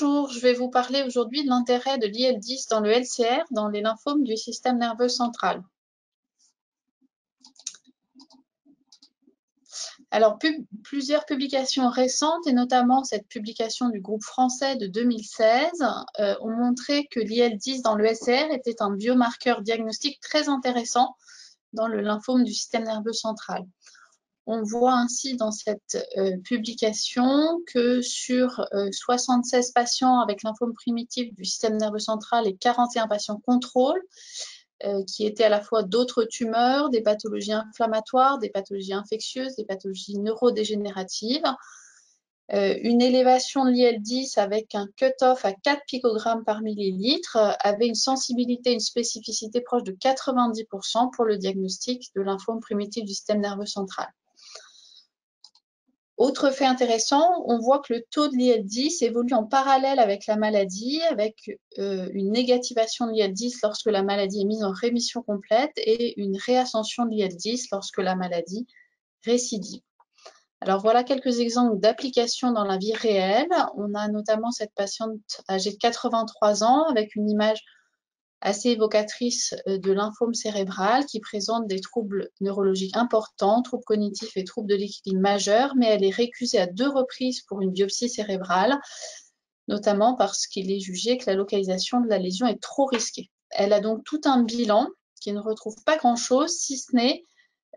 Bonjour, je vais vous parler aujourd'hui de l'intérêt de l'IL-10 dans le LCR dans les lymphomes du système nerveux central. Alors, plusieurs publications récentes, et notamment cette publication du groupe français de 2016, ont montré que l'IL-10 dans le LCR était un biomarqueur diagnostique très intéressant dans le lymphome du système nerveux central. On voit ainsi dans cette publication que sur 76 patients avec lymphome primitif du système nerveux central et 41 patients contrôle, qui étaient à la fois d'autres tumeurs, des pathologies inflammatoires, des pathologies infectieuses, des pathologies neurodégénératives, une élévation de l'IL-10 avec un cut-off à 4 picogrammes par millilitre avait une sensibilité et une spécificité proche de 90% pour le diagnostic de lymphome primitif du système nerveux central. Autre fait intéressant, on voit que le taux de l'IL-10 évolue en parallèle avec la maladie, avec une négativation de l'IL-10 lorsque la maladie est mise en rémission complète et une réascension de l'IL-10 lorsque la maladie récidive. Alors voilà quelques exemples d'applications dans la vie réelle. On a notamment cette patiente âgée de 83 ans avec une image assez évocatrice de lymphome cérébral qui présente des troubles neurologiques importants, troubles cognitifs et troubles de l'équilibre majeurs, mais elle est récusée à 2 reprises pour une biopsie cérébrale, notamment parce qu'il est jugé que la localisation de la lésion est trop risquée. Elle a donc tout un bilan qui ne retrouve pas grand-chose, si ce n'est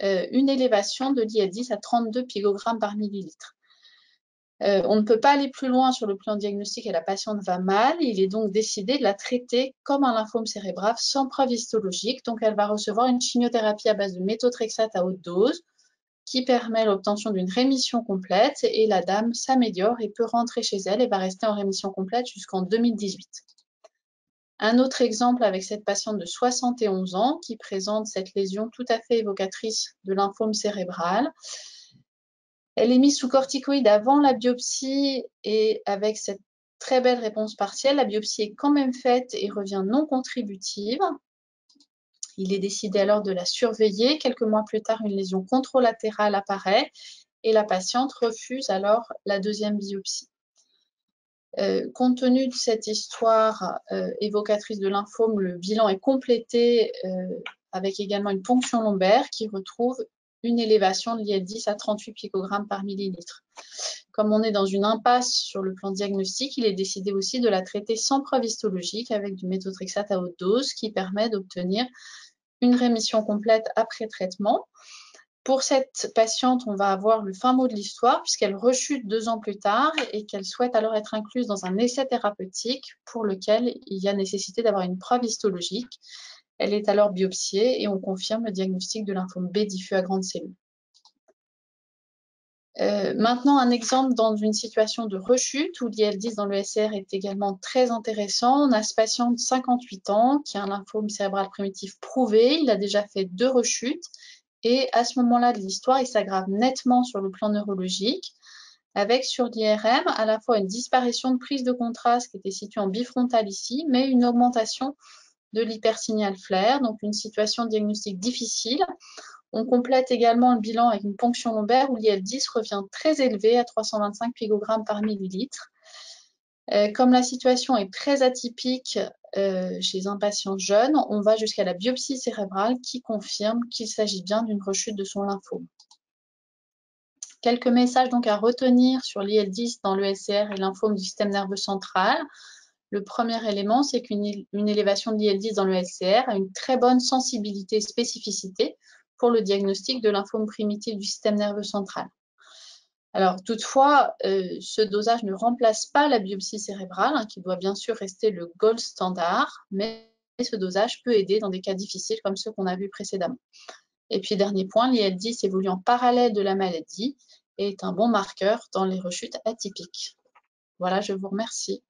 une élévation de l'IL-10 à 32 picogrammes par millilitre. On ne peut pas aller plus loin sur le plan diagnostique et la patiente va mal. Il est donc décidé de la traiter comme un lymphome cérébral sans preuve histologique. Donc, elle va recevoir une chimiothérapie à base de méthotrexate à haute dose qui permet l'obtention d'une rémission complète et la dame s'améliore et peut rentrer chez elle et va rester en rémission complète jusqu'en 2018. Un autre exemple avec cette patiente de 71 ans qui présente cette lésion tout à fait évocatrice de lymphome cérébral. Elle est mise sous corticoïde avant la biopsie et avec cette très belle réponse partielle, la biopsie est quand même faite et revient non contributive. Il est décidé alors de la surveiller. Quelques mois plus tard, une lésion contralatérale apparaît et la patiente refuse alors la deuxième biopsie. Compte tenu de cette histoire évocatrice de lymphome, le bilan est complété avec également une ponction lombaire qui retrouve une élévation de l'IL-10 à 38 picogrammes par millilitre. Comme on est dans une impasse sur le plan diagnostique, il est décidé aussi de la traiter sans preuve histologique avec du méthotrexate à haute dose qui permet d'obtenir une rémission complète après traitement. Pour cette patiente, on va avoir le fin mot de l'histoire puisqu'elle rechute 2 ans plus tard et qu'elle souhaite alors être incluse dans un essai thérapeutique pour lequel il y a nécessité d'avoir une preuve histologique. Elle est alors biopsiée et on confirme le diagnostic de lymphome B diffus à grande cellule. Maintenant, un exemple dans une situation de rechute où l'IL-10 dans le SR est également très intéressant. On a ce patient de 58 ans qui a un lymphome cérébral primitif prouvé. Il a déjà fait 2 rechutes et à ce moment-là de l'histoire, il s'aggrave nettement sur le plan neurologique avec sur l'IRM à la fois une disparition de prise de contraste qui était située en bifrontale ici, mais une augmentation de l'hypersignal flair, donc une situation diagnostique difficile. On complète également le bilan avec une ponction lombaire où l'IL-10 revient très élevé à 325 picogrammes par millilitre. Comme la situation est très atypique chez un patient jeune, on va jusqu'à la biopsie cérébrale qui confirme qu'il s'agit bien d'une rechute de son lymphome. Quelques messages donc à retenir sur l'IL-10 dans le LCR et lymphome du système nerveux central. Le premier élément, c'est qu'une élévation de l'IL-10 dans le LCR a une très bonne sensibilité et spécificité pour le diagnostic de lymphome primitif du système nerveux central. Alors toutefois, ce dosage ne remplace pas la biopsie cérébrale, qui doit bien sûr rester le gold standard, mais ce dosage peut aider dans des cas difficiles comme ceux qu'on a vus précédemment. Et puis dernier point, l'IL-10 évolue en parallèle de la maladie et est un bon marqueur dans les rechutes atypiques. Voilà, je vous remercie.